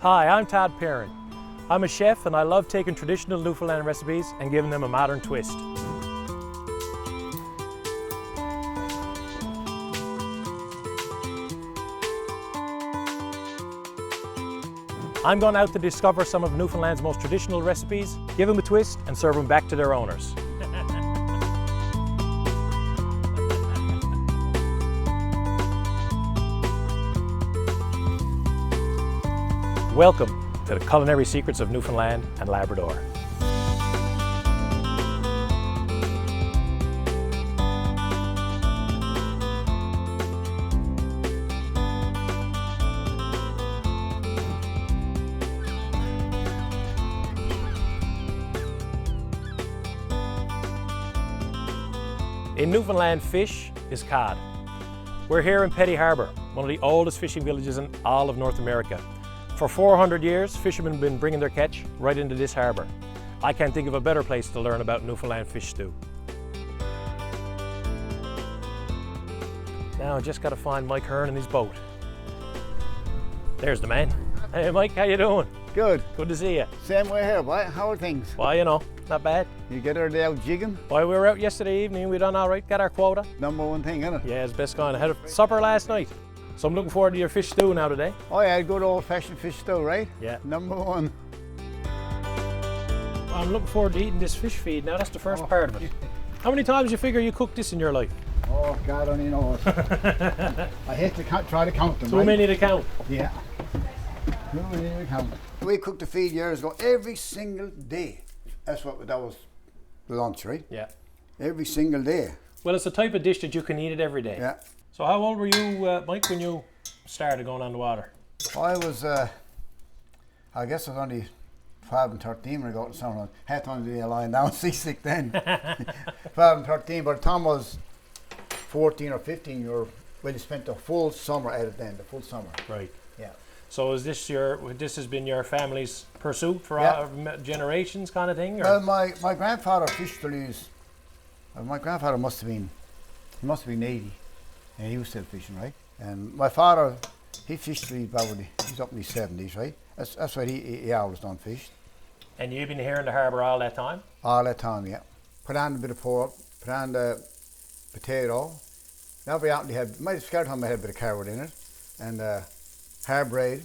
Hi, I'm Todd Perrin. I'm a chef and I love taking traditional Newfoundland recipes and giving them a modern twist. I'm going out to discover some of Newfoundland's most traditional recipes, give them a twist and serve them back to their owners. Welcome to the Culinary Secrets of Newfoundland and Labrador. In Newfoundland, fish is cod. We're here in Petty Harbour, one of the oldest fishing villages in all of North America. For 400 years, fishermen have been bringing their catch right into this harbour. I can't think of a better place to learn about Newfoundland fish stew. Now I just got to find Mike Hearn in his boat. There's the man. Hey Mike, how you doing? Good. Good to see you. Same way here, boy. How are things? Well, you know, not bad. You get her day out jigging? Why, we were out yesterday evening, we done all right, got our quota. Number one thing, isn't it? Yeah, it's best going. I had a supper last night. So I'm looking forward to your fish stew now today. Oh yeah, good old-fashioned fish stew, right? Yeah. Number one. I'm looking forward to eating this fish feed now, that's the first part of it. How many times you figure you cooked this in your life? Oh, God only knows. I hate to try to count them, Too many to count. Yeah. Too many to count. We cooked the feed years ago every single day. That was the lunch, right? Yeah. Every single day. Well, it's the type of dish that you can eat it every day. Yeah. So how old were you, Mike, when you started going on the water? I was, I guess I was only 12 and 13 when I got to something. Had time to be lying down seasick then. 12 and 13, but Tom was 14 or 15. You spent the full summer at it then, the full summer. Right. Yeah. So is this this has been your family's pursuit for generations kind of thing? Or? Well, my grandfather fished till he was, my grandfather must have been 80. And he was still fishing, right? And my father, he fished till he's up in his 70s, right? That's why he always done fished. And you've been here in the harbour all that time? All that time, yeah. Put on a bit of pork, put on the potato. Now very often might have scared time I had a bit of carrot in it. And hard bread.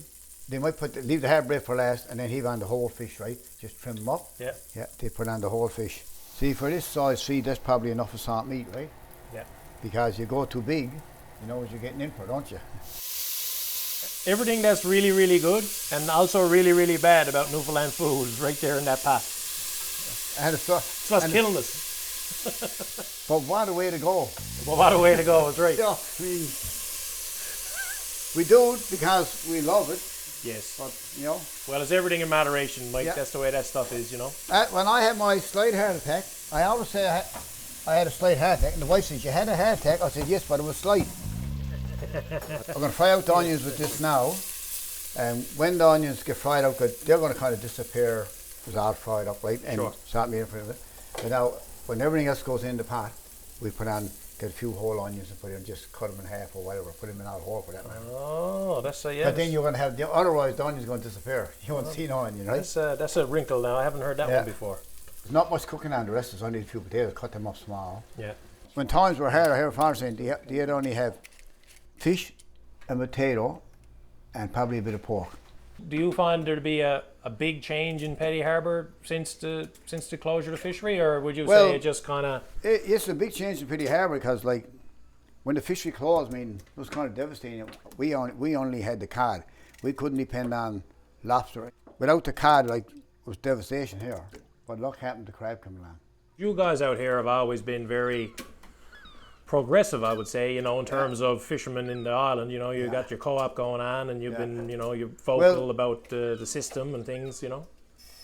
They might leave the hard bread for last and then heave on the whole fish, right? Just trim them up. Yeah. Yeah, they put on the whole fish. See, for this size feed, that's probably enough of salt meat, right? Yeah. Because you go too big, you know what you're getting in for, don't you? Everything that's really, really good and also really, really bad about Newfoundland food is right there in that pot. And it's what's killing us. But what a way to go. Well, what a way to go, is right. Yeah, we do it because we love it. Yes. But, you know. Well, it's everything in moderation, Mike. Yeah. That's the way that stuff is, you know. When I had my slight heart attack, I always say I had a slight heart attack, and the wife says, you had a heart attack? I said, yes, but it was slight. I'm going to fry out the onions with this now, and when the onions get fried out good, they're going to kind of disappear. It's all fried up, right? And salt meat in front of it. But now, when everything else goes in the pot, we get a few whole onions and put in, just cut them in half or whatever, put them in all whole for that matter. Oh, that's a yes. But then you're going to have, otherwise the onion's going to disappear. You won't see no onion, right? That's a wrinkle now. I haven't heard that one before. There's not much cooking on the rest. There's only a few potatoes, cut them up small. Yeah. When times were hard, I heard farmers saying they'd only have fish, a potato, and probably a bit of pork. Do you find there to be a big change in Petty Harbour since the closure of the fishery, or would you say it just kind of? It's a big change in Petty Harbour because, like, when the fishery closed, I mean, it was kind of devastating. We only had the cod. We couldn't depend on lobster. Without the cod, like, it was devastation here. But luck happened, the crab came along. You guys out here have always been very progressive, I would say, you know, in terms of fishermen in the island. You know, you got your co-op going on, and you've been, you know, you're vocal about the system and things, you know.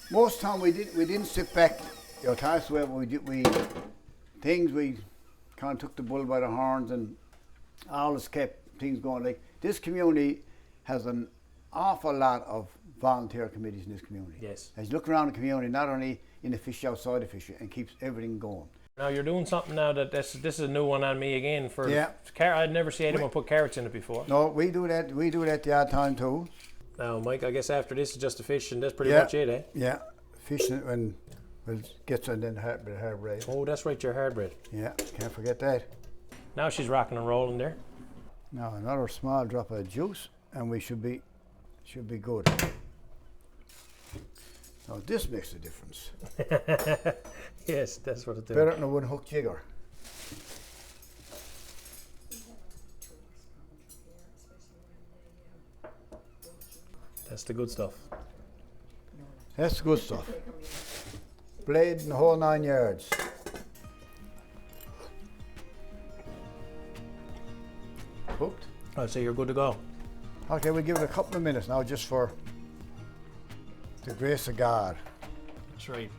Most of the time we didn't sit back. You know, that's where we kind of took the bull by the horns and always kept things going. Like, this community has an awful lot of volunteer committees in this community. Yes. As you look around the community, not only in the fish, outside the fish, and keeps everything going. Now you're doing something now that this is a new one on me again. I'd never seen anyone put carrots in it before. No, we do that the odd time too. Now, Mike, I guess after this is just the fish, and that's pretty much it, eh? Yeah, fishing it when it gets on then hard bread. Oh, that's right, your hard bread. Yeah, can't forget that. Now she's rocking and rolling there. Now another small drop of juice, and we should be good. Now this makes a difference. Yes, that's what it does. Better than a one hook jigger. That's the good stuff. That's the good stuff. Blade and the whole 9 yards. Cooked. I'd say you're good to go. Okay, we'll give it a couple of minutes now just for the grace of God. That's right.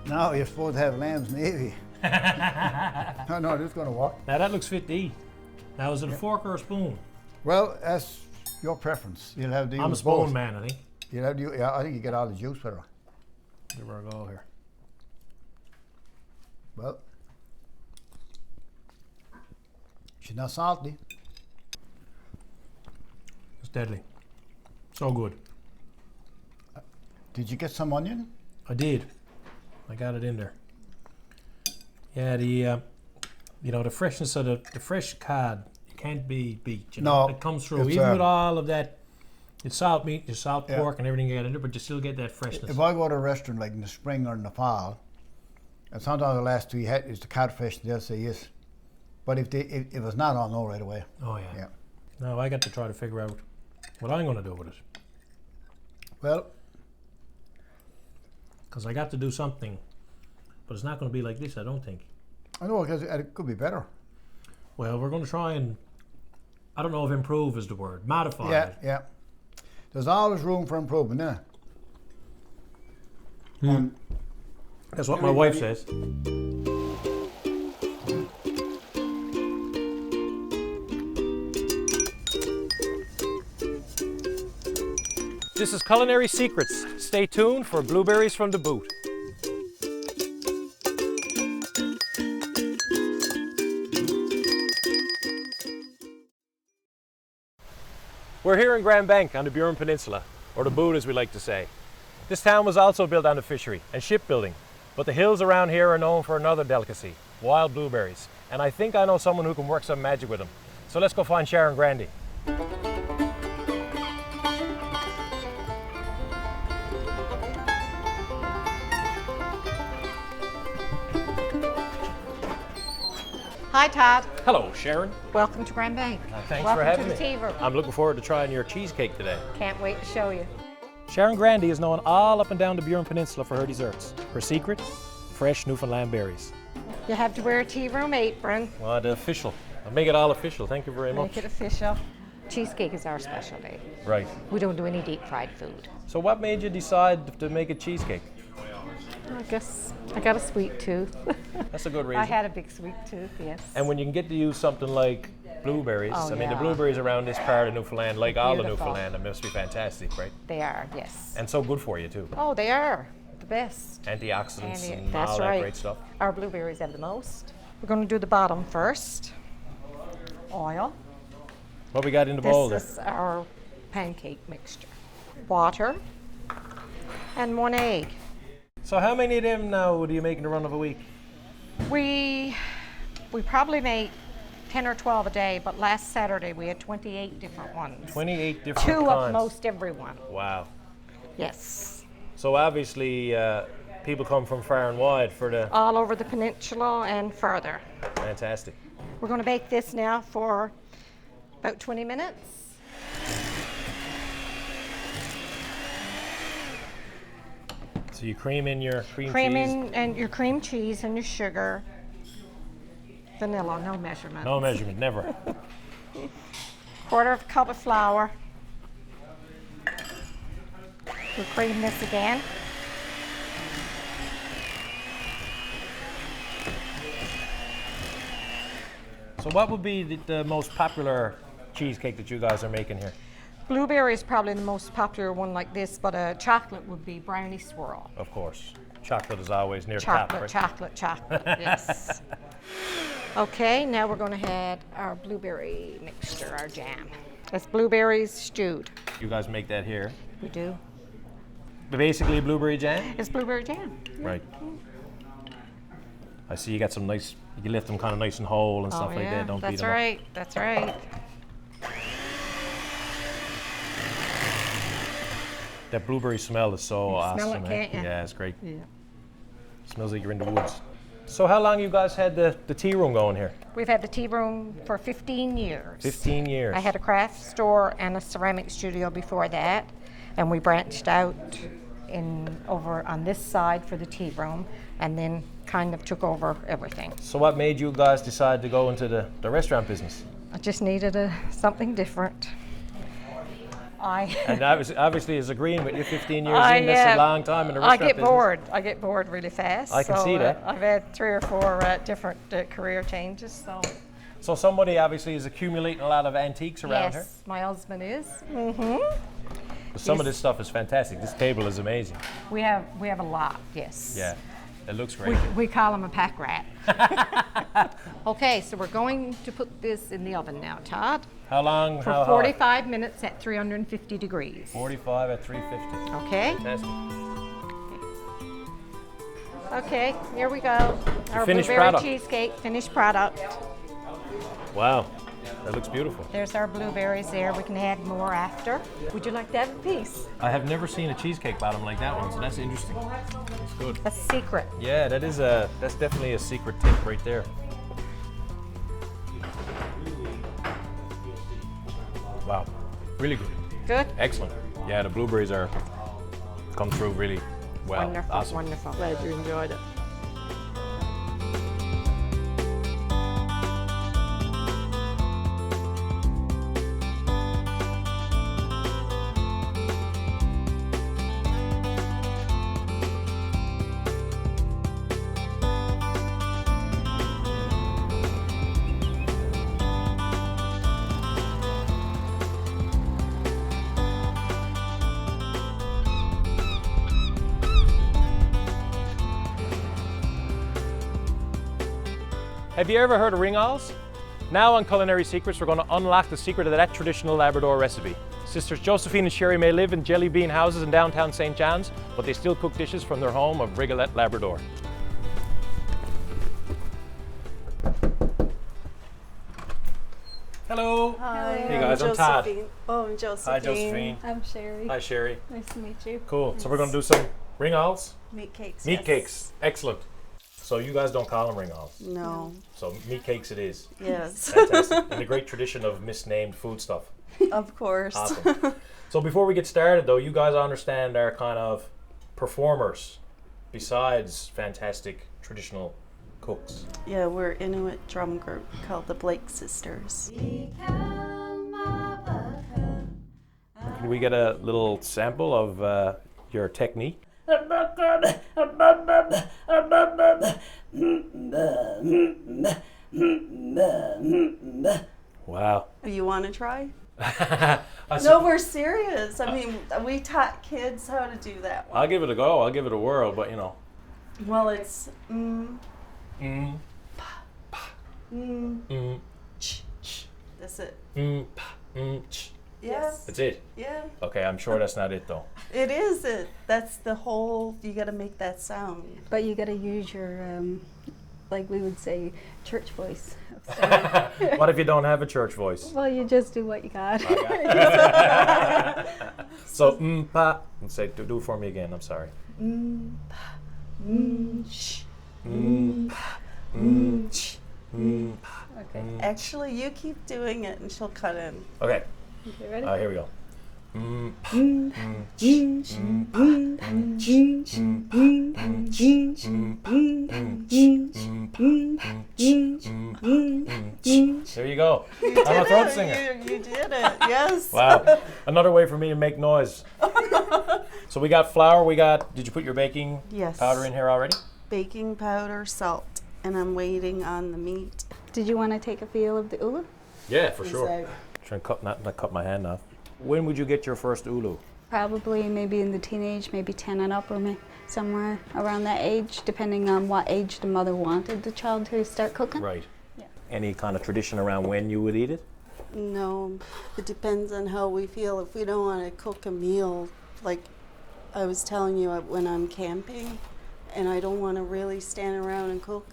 Now you're supposed to have lamb's navy. No, this is going to work. Now that looks fit to eat. Now is it a fork or a spoon? Well, that's your preference. You'll have to I'm a use spoon both. man, I think. You'll have to, yeah, I think you get all the juice with her. Give her a go here. Well, she's not salty. It's deadly. So good. Did you get some onion? I did. I got it in there. Yeah, the the freshness of the fresh cod, it can't be beat. You know, No, it comes through it's, even with all of that. It's salt meat, your salt Yeah. pork, and everything you got in there, but you still get that freshness. If I go to a restaurant like in the spring or in the fall, and sometimes the last two you had is the cod fresh, they'll say yes. But if it's not, I'll know right away. Oh yeah. Yeah. Now I got to try to figure out what I'm going to do with it, Well, because I got to do something, but it's not going to be like this, I don't think. I know because it could be better. Well, we're going to try and, I don't know if improve is the word, modify Yeah, it. yeah. There's always room for improvement, isn't there? That's what my wife says. This is Culinary Secrets. Stay tuned for blueberries from the boot. We're here in Grand Bank on the Burin Peninsula, or the Boot as we like to say. This town was also built on the fishery and shipbuilding, but the hills around here are known for another delicacy, wild blueberries. And I think I know someone who can work some magic with them. So let's go find Sharon Grandy. Hi, Todd. Hello, Sharon. Welcome to Grand Bank. Thanks Welcome for having to me. the tea room. I'm looking forward to trying your cheesecake today. Can't wait to show you. Sharon Grandy is known all up and down the Burin Peninsula for her desserts. Her secret, fresh Newfoundland berries. You have to wear a tea room apron. Well, the official. I'll make it all official. Thank you very much. Make it official. Cheesecake is our specialty. Right. We don't do any deep fried food. So what made you decide to make a cheesecake? I guess I got a sweet tooth. That's a good reason. I had a big sweet tooth, yes. And when you can get to use something like blueberries, Oh, I mean the yeah. blueberries around this part of Newfoundland, like all of Beautiful. Newfoundland, it must be fantastic, right? They are, yes. And so good for you too. Oh, they are the best. Antioxidants and That's all right. that great stuff. Our blueberries have the most. We're going to do the bottom first. Oil. What we got in the bowl there? This is our pancake mixture. Water and 1 egg. So how many of them now do you make in the run of a week? We probably make 10 or 12 a day, but last Saturday we had 28 different ones. 28 different Two kinds. of most every one. Wow. Yes. So obviously people come from far and wide for the All over the peninsula and further. fantastic. We're going to bake this now for about 20 minutes. So you cream in your cream Cream cheese. in and your cream cheese and your sugar. Vanilla, no measurement. No measurement, never. Quarter of a cup of flour. We'll cream this again. So what would be the most popular cheesecake that you guys are making here? Blueberry is probably the most popular one like this, but a chocolate would be brownie swirl. Of course. Chocolate is always near the top, Chocolate, right? chocolate, chocolate, yes. Okay, now we're going to add our blueberry mixture, our jam. It's blueberries stewed. You guys make that here. We do. But basically blueberry jam? It's blueberry jam. Right. I see you got some nice, you can lift them kind of nice and whole and stuff like that. Don't beat that's them right. That's right. That blueberry smell is so awesome. Smell it, can't you? Yeah, it's great. Yeah. Smells like you're in the woods. So how long you guys had the tea room going here? We've had the tea room for 15 years. 15 years. I had a craft store and a ceramic studio before that, and we branched out over on this side for the tea room, and then kind of took over everything. So what made you guys decide to go into the restaurant business? I just needed something different. And obviously is agreeing with you 15 years in, that's a long time in the restaurant business. I get bored really fast. I can see that. I've had 3 or 4 different career changes. So somebody obviously is accumulating a lot of antiques around here. Yes, my husband is. Some of this stuff is fantastic. This table is amazing. We have a lot, yes. Yeah, it looks great. We call him a pack rat. Okay, so we're going to put this in the oven now, Todd. How long? For 45 minutes at 350 degrees. 45 at 350. Okay. Fantastic. Okay, here we go. Our finished blueberry product. cheesecake, finished product. Wow, that looks beautiful. There's our blueberries there. We can add more after. Would you like to have a piece? I have never seen a cheesecake bottom like that one, so that's interesting. That's good. That's a secret. Yeah, that's definitely a secret tip right there. Wow, really good. Good? Excellent. Yeah, the blueberries come through really well. Wonderful, Awesome. wonderful. Glad you enjoyed it. Have you ever heard of ringalls? Now on Culinary Secrets, we're going to unlock the secret of that traditional Labrador recipe. Sisters Josephine and Sherry may live in jelly bean houses in downtown St. John's, but they still cook dishes from their home of Rigolet, Labrador. Hello. Hi. Hey guys, I'm Todd. Oh, I'm Josephine. Hi Josephine. I'm Sherry. Hi Sherry. Nice to meet you. Cool. So we're going to do some ringalls. Meat cakes. Meat yes. cakes. Excellent. So you guys don't call them ringalls. No. So meat cakes it is. Yes. Fantastic. In the great tradition of misnamed food stuff. Of course. Awesome. So before we get started though, you guys understand are kind of performers besides fantastic traditional cooks. Yeah, we're Inuit drum group called the Blake Sisters. Can we get a little sample of your technique? Wow. You want to try? No, we're serious. I mean, we taught kids how to do that one. I'll give it a go. I'll give it a whirl, but you know. Well, it's Ch, ch, that's it. ch. Yes. That's it. Yeah. Okay, I'm sure that's not it though. It is it. That's the whole. You got to make that sound. But you got to use your, like we would say, church voice. What if you don't have a church voice? Well, you just do what you got. So, pa. And say, do it for me again. I'm sorry. Sh. Pa. Ch. Pa. Okay. Actually, you keep doing it, and she'll cut in. Okay. Okay, ready? Here we go. There you go. I'm a throat singer. You did it. Yes. Wow. Another way for me to make noise. So we got flour. Did you put your baking Yes. powder in here already? Baking powder, salt, and I'm waiting on the meat. Did you want to take a feel of the ulu? Yeah, for sure. So, Trying to not cut my hand off. When would you get your first ulu? Probably maybe in the teenage, maybe 10 and up, or somewhere around that age, depending on what age the mother wanted the child to start cooking. Right. Yeah. any kind of tradition around when you would eat it? No, it depends on how we feel. If we don't want to cook a meal, like I was telling you when I'm camping, and I don't want to really stand around and cook.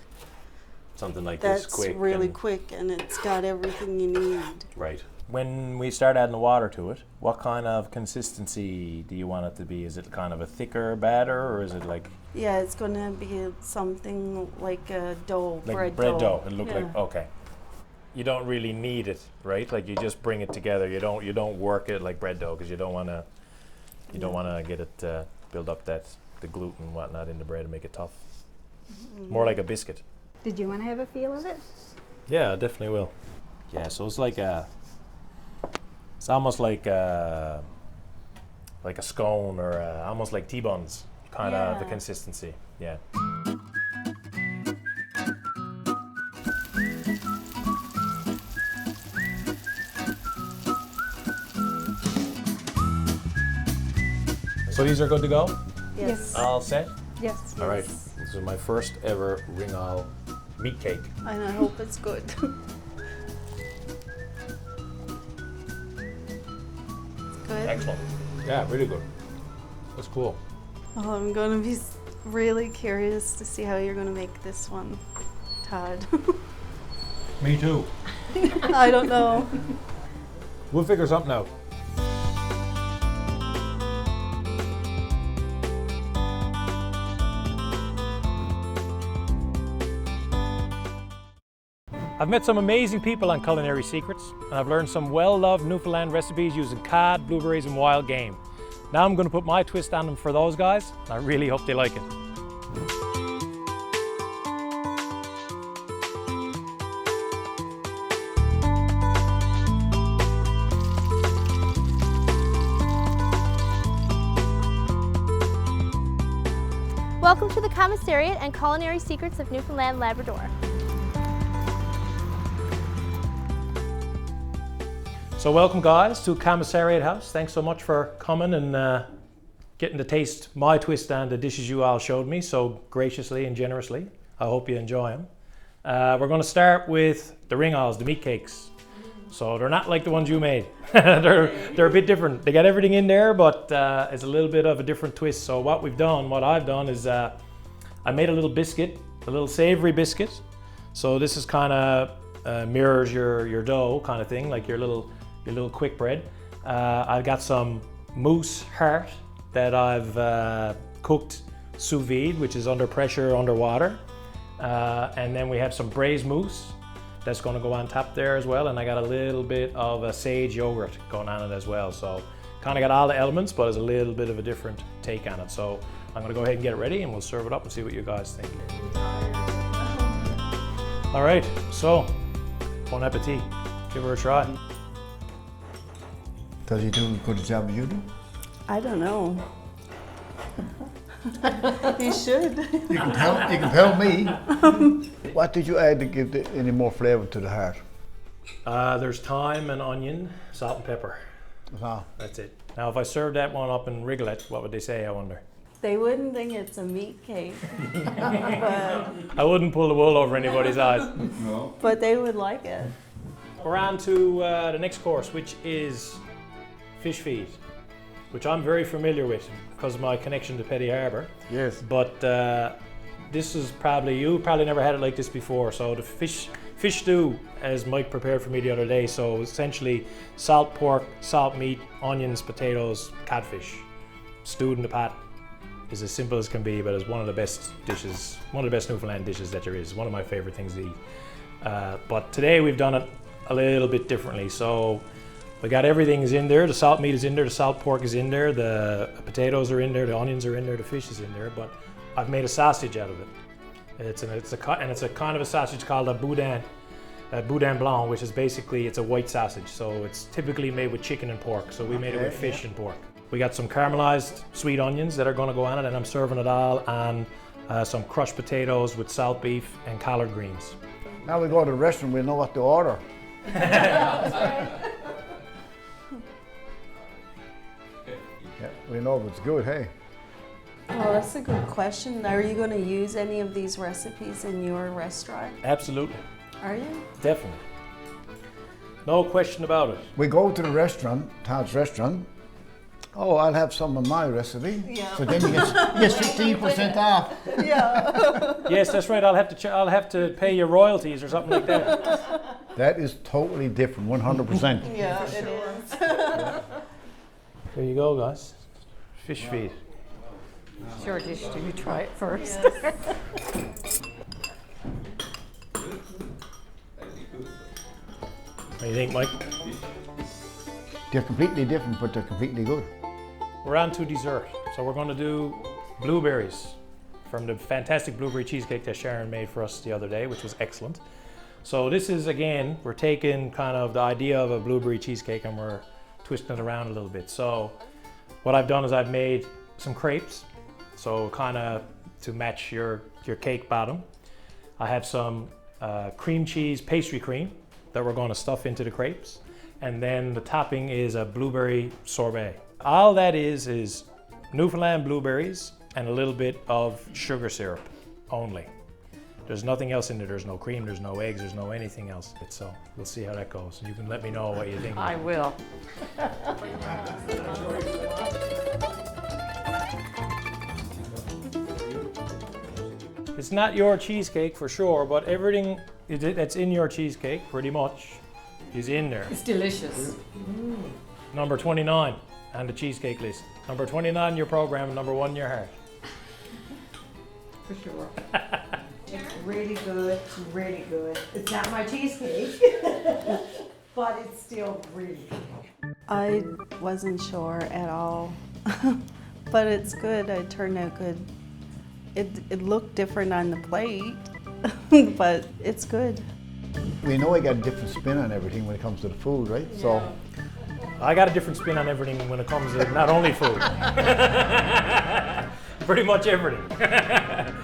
Something like this, That's quick. really quick, and it's got everything you need. Right. When we start adding the water to it, what kind of consistency do you want it to be? Is it kind of a thicker batter, or is it like Yeah, it's going to be something like a dough, bread dough? It look like, okay. You don't really need it, right? Like you just bring it together. You don't work it like bread dough because you don't want to get it build up the gluten and whatnot in the bread and make it tough. More like a biscuit. Did you want to have a feel of it? Yeah, I definitely will. Yeah, so it's like it's almost like a scone or almost like T-buns, kind of the consistency. Yeah. So these are good to go? Yes. All set? Yes. All right. This is my first ever ringall meat cake. And I hope it's good. Good. Excellent. Yeah, really good. That's cool. Oh, I'm going to be really curious to see how you're going to make this one, Todd. Me too. I don't know. We'll figure something out. I've met some amazing people on Culinary Secrets, and I've learned some well-loved Newfoundland recipes using cod, blueberries, and wild game. Now I'm going to put my twist on them for those guys, and I really hope they like it. Welcome to the Commissariat and Culinary Secrets of Newfoundland and Labrador. So welcome guys to Commissariat House. Thanks so much for coming and getting to taste my twist on the dishes you all showed me so graciously and generously. I hope you enjoy them. We're going to start with the ringalls, the meat cakes. So they're not like the ones you made. they're a bit different. They got everything in there, but it's a little bit of a different twist. So what I've done is I made a little biscuit, a little savory biscuit. So this is kind of mirrors your dough kind of thing, like your little quick bread. I've got some moose heart that I've cooked sous vide, which is under pressure underwater. And then we have some braised moose that's going to go on top there as well. And I got a little bit of a sage yogurt going on it as well. So kind of got all the elements, but it's a little bit of a different take on it. So I'm going to go ahead and get it ready and we'll serve it up and see what you guys think. All right, so bon appetit. Give her a try. Does he do as good a job as you do? I don't know. You should. You can tell me. What did you add to give any more flavour to the heart? There's thyme and onion, salt and pepper. Wow. That's it. Now if I served that one up in Rigolet, what would they say, I wonder? They wouldn't think it's a meat cake, I wouldn't pull the wool over anybody's eyes. but they would like it. We're on to the next course, which is fish feed, which I'm very familiar with because of my connection to Petty Harbour. Yes. But this is you probably never had it like this before. So the fish stew, as Mike prepared for me the other day. So essentially salt pork, salt meat, onions, potatoes, catfish, stewed in the pot. Is as simple as can be, but it's one of the best dishes, one of the best Newfoundland dishes that there is. One of my favorite things to eat. But today we've done it a little bit differently. So we got everything is in there. The salt meat is in there, the salt pork is in there, the potatoes are in there, the onions are in there, the fish is in there. But I've made a sausage out of it. It's a kind of a sausage called a boudin blanc, which is basically it's a white sausage. So it's typically made with chicken and pork. So we made it with fish and pork. We got some caramelized sweet onions that are going to go on it, and I'm serving it all on some crushed potatoes with salt beef and collard greens. Now we go to the restaurant, we'll know what to order. Yeah, we know if it's good, hey? Well, that's a good question. Are you going to use any of these recipes in your restaurant? Absolutely. Are you? Definitely. No question about it. We go to the restaurant, Todd's restaurant. Oh, I'll have some of my recipe. Yeah. So then you get 15% off. Yeah. Yes, that's right. I'll have to pay your royalties or something like that. That is totally different, 100%. Yeah, it is. There you go, guys. Fish feed. It's your dish. Do you try it first? What do you think, Mike? They're completely different, but they're completely good. We're on to dessert. So we're going to do blueberries from the fantastic blueberry cheesecake that Sharon made for us the other day, which was excellent. So this is, again, we're taking kind of the idea of a blueberry cheesecake and we're twisting it around a little bit. So what I've done is I've made some crepes, so kind of to match your cake bottom. I have some cream cheese pastry cream that we're going to stuff into the crepes. And then the topping is a blueberry sorbet. All that is Newfoundland blueberries and a little bit of sugar syrup only. There's nothing else in there. There's no cream, there's no eggs, there's no anything else. So we'll see how that goes. You can let me know what you think. I will. It's not your cheesecake for sure, but everything that's in your cheesecake, pretty much, is in there. It's delicious. Number 29 on the cheesecake list. Number 29 in your program, and number 1 in your heart. For sure. It's really good, really good. It's not my cheesecake, but it's still really good. I wasn't sure at all, but it's good. It turned out good. It looked different on the plate, but it's good. We know I got a different spin on everything when it comes to the food, right? So I got a different spin on everything when it comes to not only food. Pretty much everything.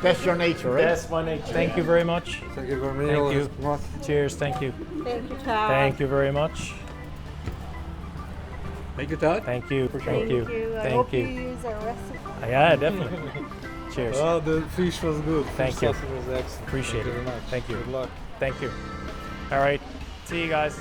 that's your nature, right? That's my nature. Thank you very much. Thank you for me. Thank you. Cheers, thank you. Thank you, Todd. Thank you very much. Thank you, Todd. Thank you. Thank you. I Thank hope you you. use our recipe. Yeah, definitely. Cheers. Oh, the fish was good. Thank Fish you. sausage was excellent. Appreciate Thank you it. very much. Thank you. Good luck. Thank you. All right. See you guys.